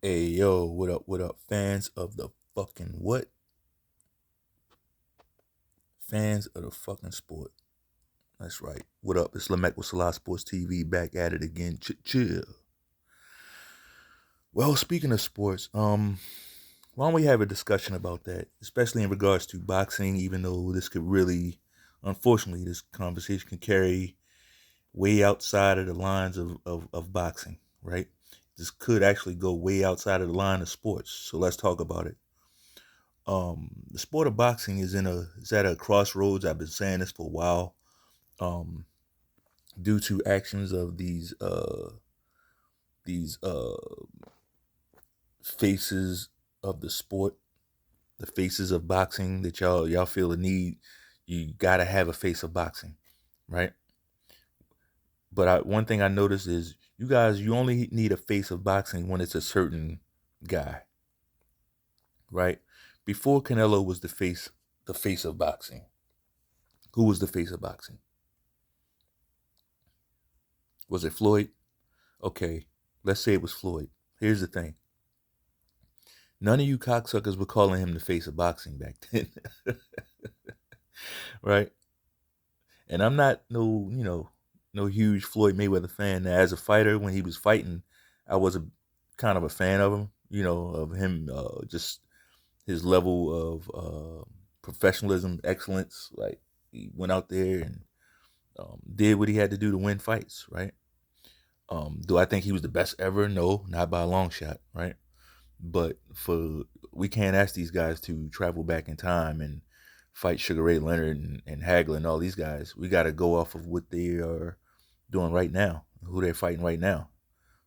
Hey, yo, what up, fans of the fucking what? Fans of the fucking sport. That's right. What up? It's Lamech with Selah Sports TV back at it again. Chill. Well, speaking of sports, why don't we have a discussion about that, especially in regards to boxing, even though this could really, unfortunately, this conversation can carry way outside of the lines of boxing, right? This could actually go way outside of the line of sports. So let's talk about it. The sport of boxing is at a crossroads. I've been saying this for a while. Um, Due to actions of these faces of the sport, the faces of boxing that y'all feel the need. You gotta have a face of boxing, right? But one thing I noticed is you only need a face of boxing when it's a certain guy, right? Before Canelo was the face of boxing. Who was the face of boxing? Was it Floyd? Okay, let's say it was Floyd. Here's the thing. None of you cocksuckers were calling him the face of boxing back then. Right? And I'm not no huge Floyd Mayweather fan. As a fighter, when he was fighting, I was a kind of a fan of him, of him, just his level of professionalism, excellence. Like, he went out there and did what he had to do to win fights, right? Do I think he was the best ever? No, not by a long shot, right? But we can't ask these guys to travel back in time and fight Sugar Ray Leonard and Hagler and all these guys. We got to go off of what they are doing right now, who they're fighting right now,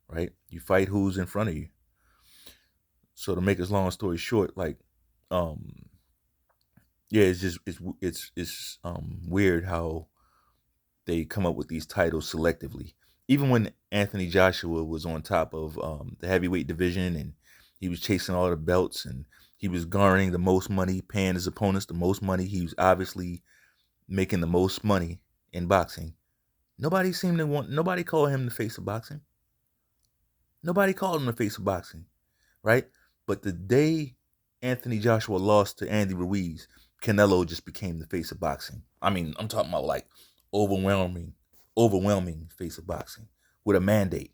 right? You fight who's in front of you. So to make this long story short, like, um, yeah, it's weird how they come up with these titles selectively. Even when Anthony Joshua was on top of the heavyweight division and he was chasing all the belts and he was garnering the most money, paying his opponents the most money, he was obviously making the most money in boxing. Nobody called him the face of boxing. Nobody called him the face of boxing, right? But the day Anthony Joshua lost to Andy Ruiz, Canelo just became the face of boxing. I mean, I'm talking about like overwhelming, overwhelming face of boxing with a mandate,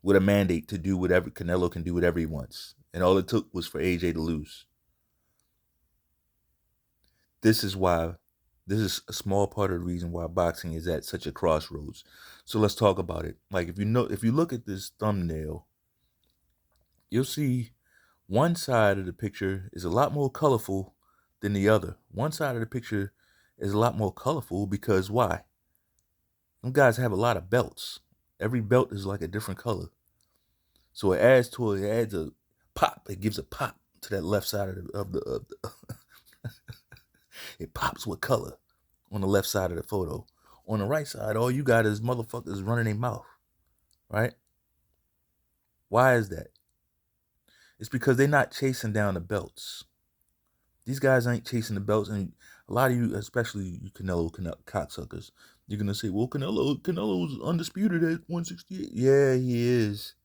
to do whatever Canelo can do whatever he wants. And all it took was for AJ to lose. This is why this is a small part of the reason why boxing is at such a crossroads. So let's talk about it. Like, if you look at this thumbnail, you'll see one side of the picture is a lot more colorful than the other. One side of the picture is a lot more colorful because why? Them guys have a lot of belts. Every belt is like a different color. So it adds a pop. It gives a pop to that left side of the it pops with color on the left side of the photo. On the right side, all you got is motherfuckers running their mouth, right? Why is that? It's because they're not chasing down the belts. These guys ain't chasing the belts, and a lot of you, especially you Canelo cocksuckers, you're gonna say, "Well, Canelo's undisputed at 168." Yeah, he is.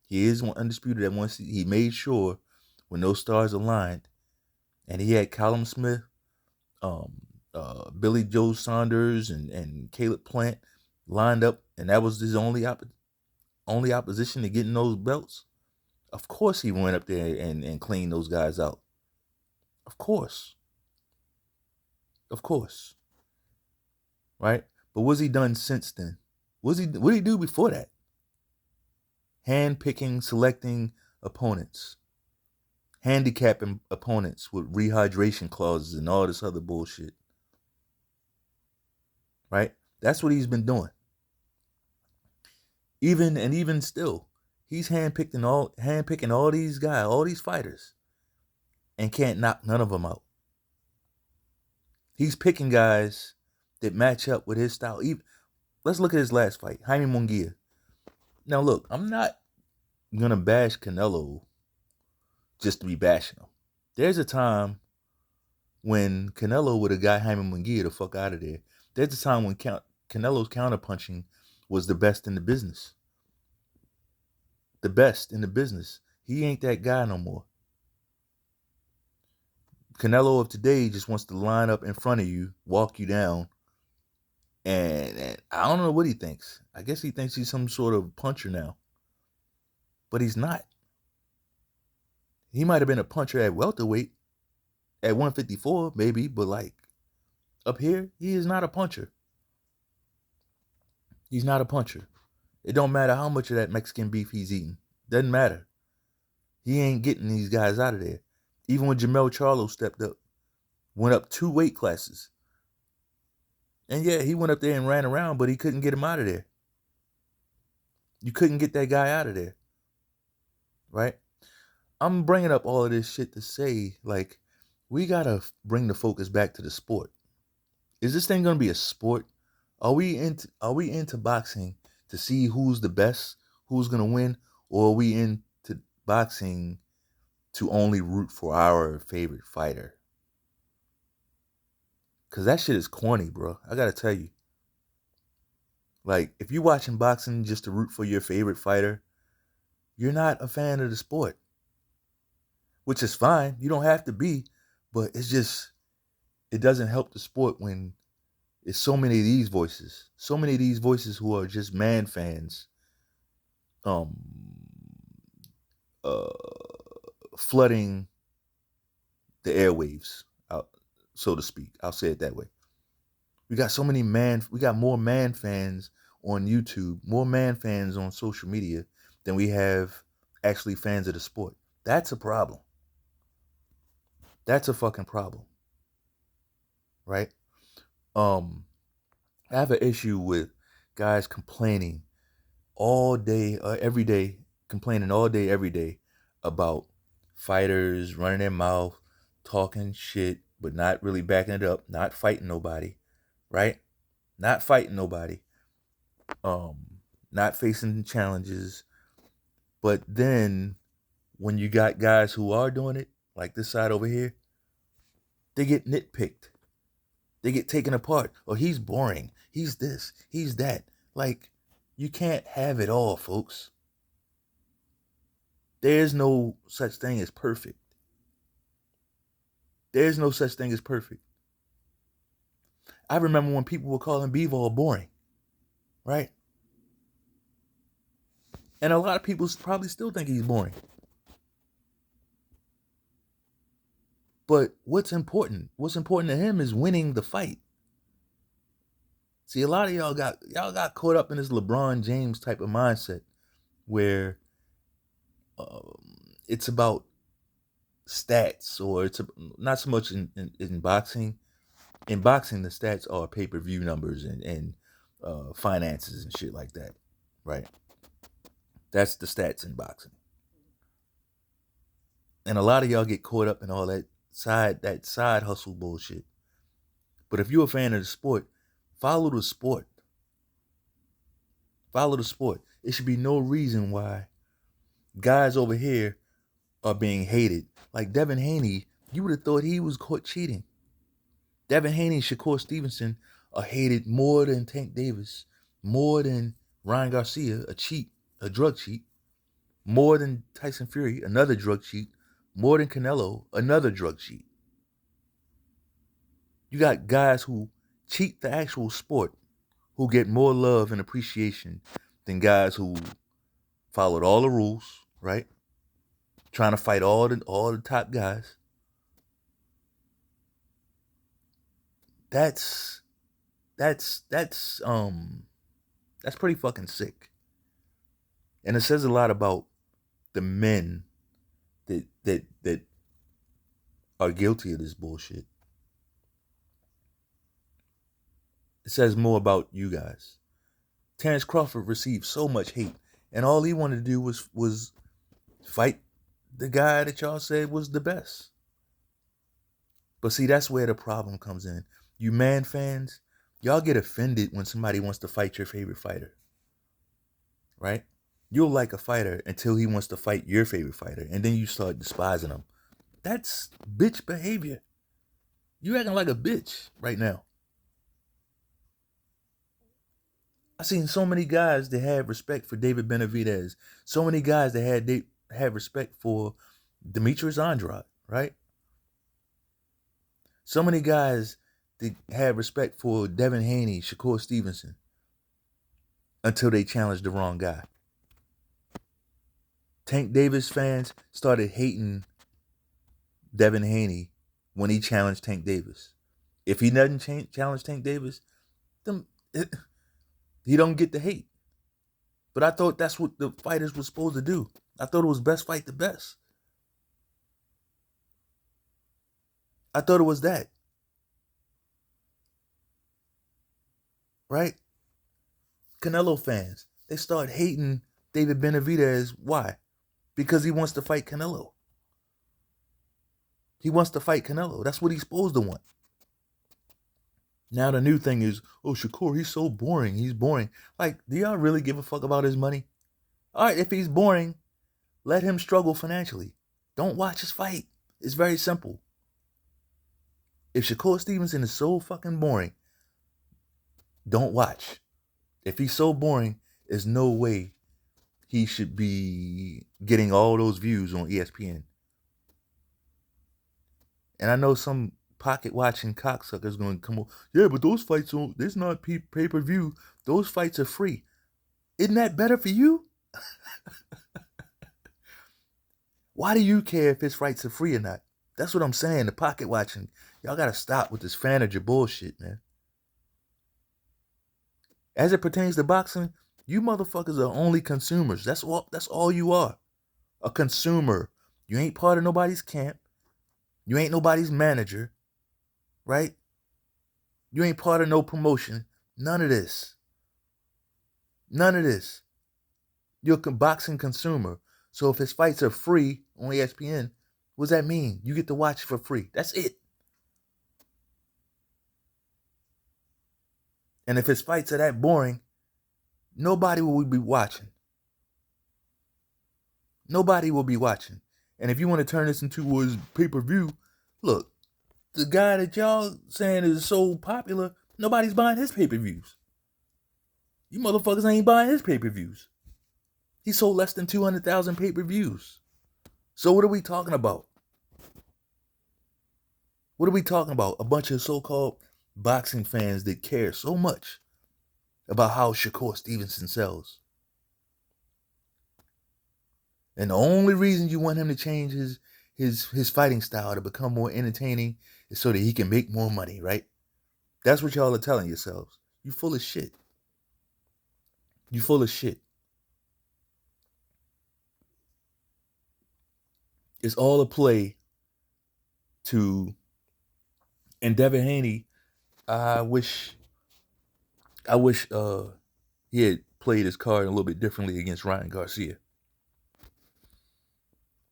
He is undisputed at 160. He made sure when those stars aligned, and he had Callum Smith, Billy Joe Saunders, and Caleb Plant lined up, and that was his only opposition to getting those belts. Of course, he went up there and cleaned those guys out. Of course, of course, right? But what's he done since then? What did he do before that? Hand picking, selecting opponents, handicapping opponents with rehydration clauses and all this other bullshit, right? That's what he's been doing. Even still, he's handpicking all these guys, all these fighters, and can't knock none of them out. He's picking guys that match up with his style. Let's look at his last fight, Jaime Munguia. Now look, I'm not gonna bash Canelo just to be bashing him. There's a time when Canelo would have got Jaime Munguia the fuck out of there. There's a time when Canelo's counterpunching was the best in the business. the best in the business. He ain't that guy no more. Canelo of today just wants to line up in front of you, walk you down, and I don't know what he thinks. I guess he thinks he's some sort of puncher now, but he's not. He might have been a puncher at welterweight, at 154 maybe, but like up here, he is not a puncher. He's not a puncher. It don't matter how much of that Mexican beef he's eating. Doesn't matter. He ain't getting these guys out of there. Even when Jamel Charlo stepped up, went up 2 weight classes. And yeah, he went up there and ran around, but he couldn't get him out of there. You couldn't get that guy out of there. Right? I'm bringing up all of this shit to say, like, we got to bring the focus back to the sport. Is this thing going to be a sport? Are we into boxing to see who's the best, who's going to win, or are we into boxing to only root for our favorite fighter? Because that shit is corny, bro. I got to tell you. Like, if you're watching boxing just to root for your favorite fighter, you're not a fan of the sport. Which is fine. You don't have to be. But it's just, it doesn't help the sport when it's so many of these voices. So many of these voices who are just man fans. Flooding the airwaves, so to speak. I'll say it that way. We got more man fans on YouTube, more man fans on social media than we have actually fans of the sport. That's a problem. That's a fucking problem. Right? I have an issue with guys complaining all day, every day, about fighters running their mouth, talking shit, but not really backing it up, not fighting nobody, right? Not fighting nobody, not facing challenges. But then when you got guys who are doing it, like this side over here, they get nitpicked. They get taken apart. Oh, he's boring. He's this. He's that. Like, you can't have it all, folks. There's no such thing as perfect. There's no such thing as perfect. I remember when people were calling Bivol boring, right? And a lot of people probably still think he's boring. But what's important? What's important to him is winning the fight. See, a lot of y'all got caught up in this LeBron James type of mindset where it's about stats, or it's not so much in boxing. In boxing, the stats are pay-per-view numbers and finances and shit like that, right? That's the stats in boxing. And a lot of y'all get caught up in all that side hustle bullshit. But if you're a fan of the sport, follow the sport. Follow the sport. It should be no reason why guys over here are being hated. Like Devin Haney, you would have thought he was caught cheating. Devin Haney and Shakur Stevenson are hated more than Tank Davis, more than Ryan Garcia, a drug cheat, more than Tyson Fury, another drug cheat, more than Canelo, another drug cheat. You got guys who cheat the actual sport who get more love and appreciation than guys who followed all the rules, right? Trying to fight all the top guys. That's pretty fucking sick. And it says a lot about the men that are guilty of this bullshit. It says more about you guys. Terrence Crawford received so much hate, and all he wanted to do was fight the guy that y'all said was the best. But see, that's where the problem comes in. You man fans, y'all get offended when somebody wants to fight your favorite fighter. Right? You'll like a fighter until he wants to fight your favorite fighter, and then you start despising him. That's bitch behavior. You acting like a bitch right now. I seen so many guys that had respect for David Benavidez. So many guys that had respect for Demetrius Andrade, right? So many guys that had respect for Devin Haney, Shakur Stevenson, until they challenged the wrong guy. Tank Davis fans started hating Devin Haney when he challenged Tank Davis. If he doesn't challenge Tank Davis, then he don't get the hate. But I thought that's what the fighters were supposed to do. I thought it was best fight the best. I thought it was that, right? Canelo fans, they start hating David Benavidez. Why? Because he wants to fight Canelo. He wants to fight Canelo. That's what he's supposed to want. Now the new thing is, oh, Shakur, he's so boring. He's boring. Like, do y'all really give a fuck about his money? All right, if he's boring, let him struggle financially. Don't watch his fight. It's very simple. If Shakur Stevenson is so fucking boring, don't watch. If he's so boring, there's no way he should be getting all those views on ESPN. And I know some pocket watching cocksuckers going to come up. Yeah, but those fights, there's not pay-per-view. Those fights are free. Isn't that better for you? Why do you care if his fights are free or not? That's what I'm saying. The pocket watching. Y'all got to stop with this fanager bullshit, man. As it pertains to boxing, you motherfuckers are only consumers. That's all you are. A consumer. You ain't part of nobody's camp. You ain't nobody's manager. Right? You ain't part of no promotion. None of this. None of this. You're a boxing consumer. So if his fights are free on ESPN, what does that mean? You get to watch it for free. That's it. And if his fights are that boring, nobody will be watching. Nobody will be watching. And if you want to turn this into his pay-per-view, look, the guy that y'all saying is so popular, nobody's buying his pay-per-views. You motherfuckers ain't buying his pay-per-views. He sold less than 200,000 pay-per-views. So what are we talking about? What are we talking about? A bunch of so-called boxing fans that care so much about how Shakur Stevenson sells. And the only reason you want him to change his fighting style to become more entertaining is so that he can make more money, right? That's what y'all are telling yourselves. You full of shit. You full of shit. It's all a play to. And Devin Haney, I wish he had played his card a little bit differently against Ryan Garcia,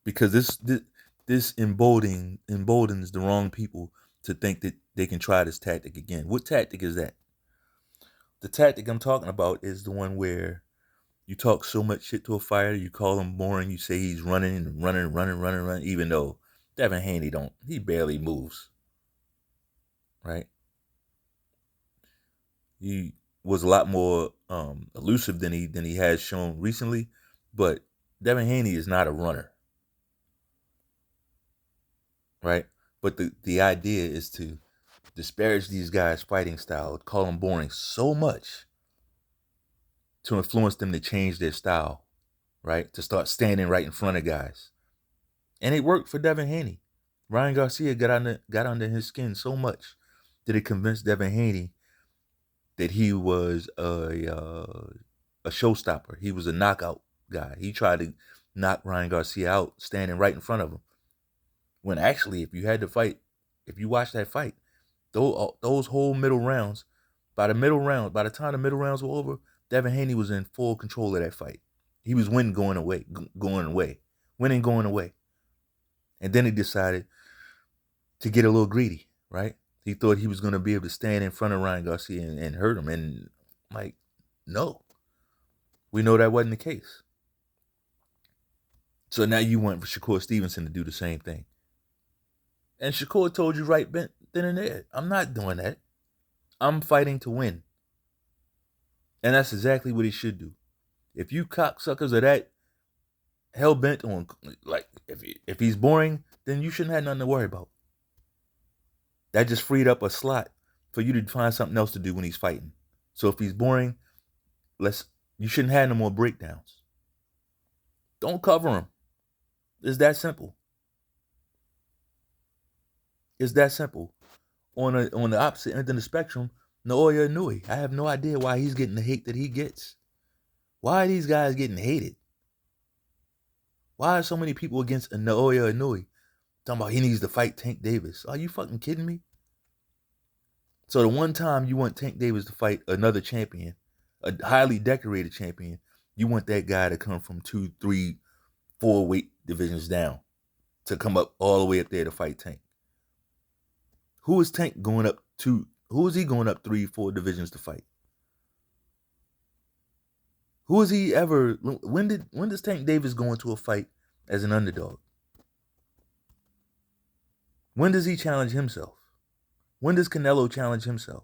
because this emboldens the wrong people to think that they can try this tactic again. What tactic is that? The tactic I'm talking about is the one where you talk so much shit to a fighter, you call him boring, you say he's running, even though Devin Haney he barely moves, right? He was a lot more elusive than he has shown recently, but Devin Haney is not a runner, right? But the idea is to disparage these guys' fighting style, call them boring so much to influence them to change their style, right? To start standing right in front of guys. And it worked for Devin Haney. Ryan Garcia got under his skin so much that it convinced Devin Haney that he was a showstopper. He was a knockout guy. He tried to knock Ryan Garcia out standing right in front of him. When actually, if you watch that fight, those whole middle rounds, by the time the middle rounds were over, Devin Haney was in full control of that fight. He was winning going away. And then he decided to get a little greedy, right? He thought he was going to be able to stand in front of Ryan Garcia and hurt him. And no, we know that wasn't the case. So now you want Shakur Stevenson to do the same thing. And Shakur told you right then and there, I'm not doing that. I'm fighting to win. And that's exactly what he should do. If you cocksuckers are that hell bent on, like, if he's boring, then you shouldn't have nothing to worry about. That just freed up a slot for you to find something else to do when he's fighting. So if he's boring, let's you shouldn't have no more breakdowns. Don't cover him. It's that simple. It's that simple. On the opposite end of the spectrum, Naoya Inoue. I have no idea why he's getting the hate that he gets. Why are these guys getting hated? Why are so many people against Naoya Inoue? Talking about he needs to fight Tank Davis. Are you fucking kidding me? So the one time you want Tank Davis to fight another champion, a highly decorated champion, you want that guy to come from 2, 3, 4 weight divisions down to come up all the way up there to fight Tank. Who is Tank going up to? Who is he going up 3, 4 divisions to fight? Who is he ever? When does Tank Davis go into a fight as an underdog? When does he challenge himself? When does Canelo challenge himself?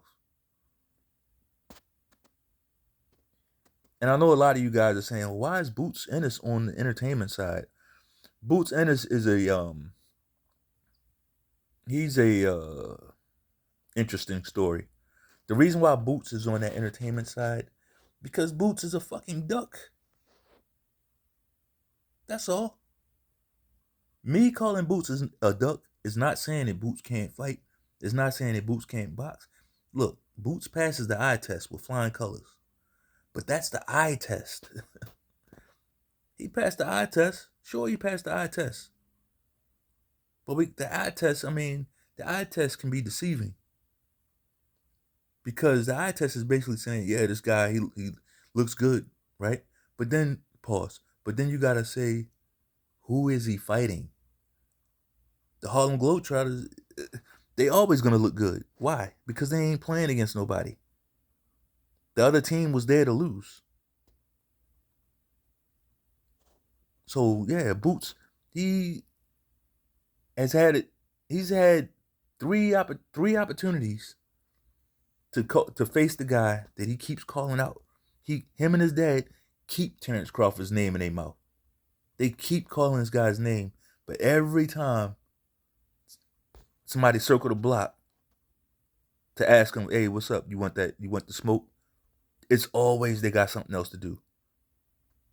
And I know a lot of you guys are saying, well, why is Boots Ennis on the entertainment side? Boots Ennis is he's a interesting story. The reason why Boots is on that entertainment side, because Boots is a fucking duck. That's all. Me calling Boots a duck is not saying that Boots can't fight. It's not saying that Boots can't box. Look, Boots passes the eye test with flying colors. But that's the eye test. He passed the eye test. Sure, he passed the eye test. But the eye test, the eye test can be deceiving. Because the eye test is basically saying, yeah, this guy, he looks good, right? But then, pause. But then you got to say, who is he fighting? The Harlem Globetrotters, they always going to look good. Why? Because they ain't playing against nobody. The other team was there to lose. So, yeah, Boots, he has had it. He's had three opportunities to face the guy that he keeps calling out. Him and his dad keep Terrence Crawford's name in their mouth. They keep calling this guy's name, but every time somebody circle the block to ask him, "Hey, what's up? You want that? You want the smoke?" It's always they got something else to do,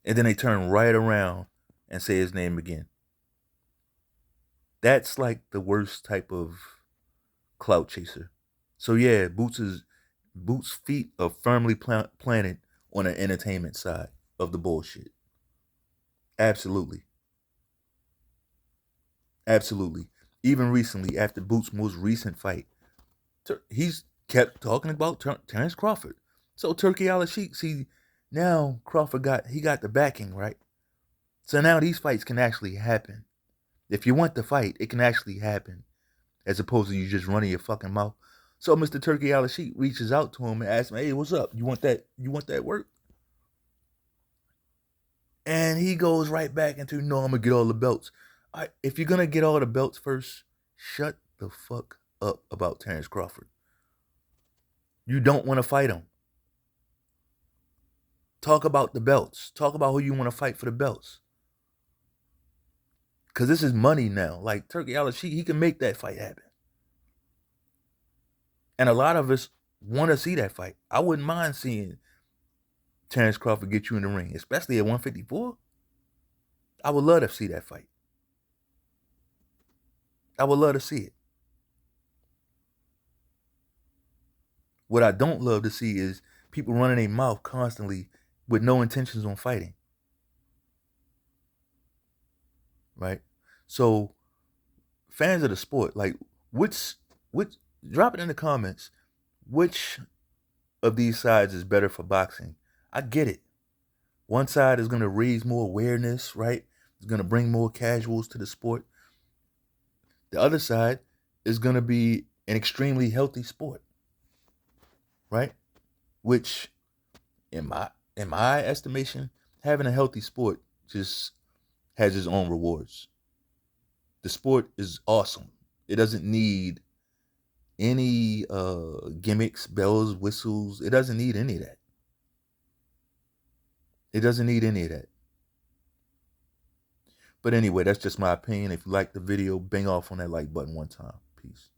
and then they turn right around and say his name again. That's like the worst type of clout chaser. So yeah, Boots' feet are firmly planted on the entertainment side of the bullshit. Absolutely. Absolutely. Even recently, after Boots' most recent fight, he's kept talking about Terrence Crawford. So Turkey Al Sheik, see, now Crawford got the backing, right? So now these fights can actually happen. If you want the fight, it can actually happen, as opposed to you just running your fucking mouth. So Mr. Turkey Al Sheik reaches out to him and asks him, "Hey, what's up? You want that? You want that work?" And he goes right back into, "No, I'm gonna get all the belts." All right, if you're gonna get all the belts first, shut the fuck up about Terrence Crawford. You don't want to fight him. Talk about the belts. Talk about who you want to fight for the belts. Because this is money now. Like Turkey Al Sheik, he can make that fight happen. And a lot of us want to see that fight. I wouldn't mind seeing Terrence Crawford get you in the ring, especially at 154. I would love to see that fight. I would love to see it. What I don't love to see is people running their mouth constantly with no intentions on fighting. Right? So, fans of the sport, like, which, drop it in the comments. Which of these sides is better for boxing? I get it. One side is going to raise more awareness, right? It's going to bring more casuals to the sport. The other side is going to be an extremely healthy sport, right? Which, in my estimation, having a healthy sport just has its own rewards. The sport is awesome. It doesn't need any gimmicks, bells, whistles. It doesn't need any of that. It doesn't need any of that. But anyway, that's just my opinion. If you like the video, bang off on that like button one time. Peace.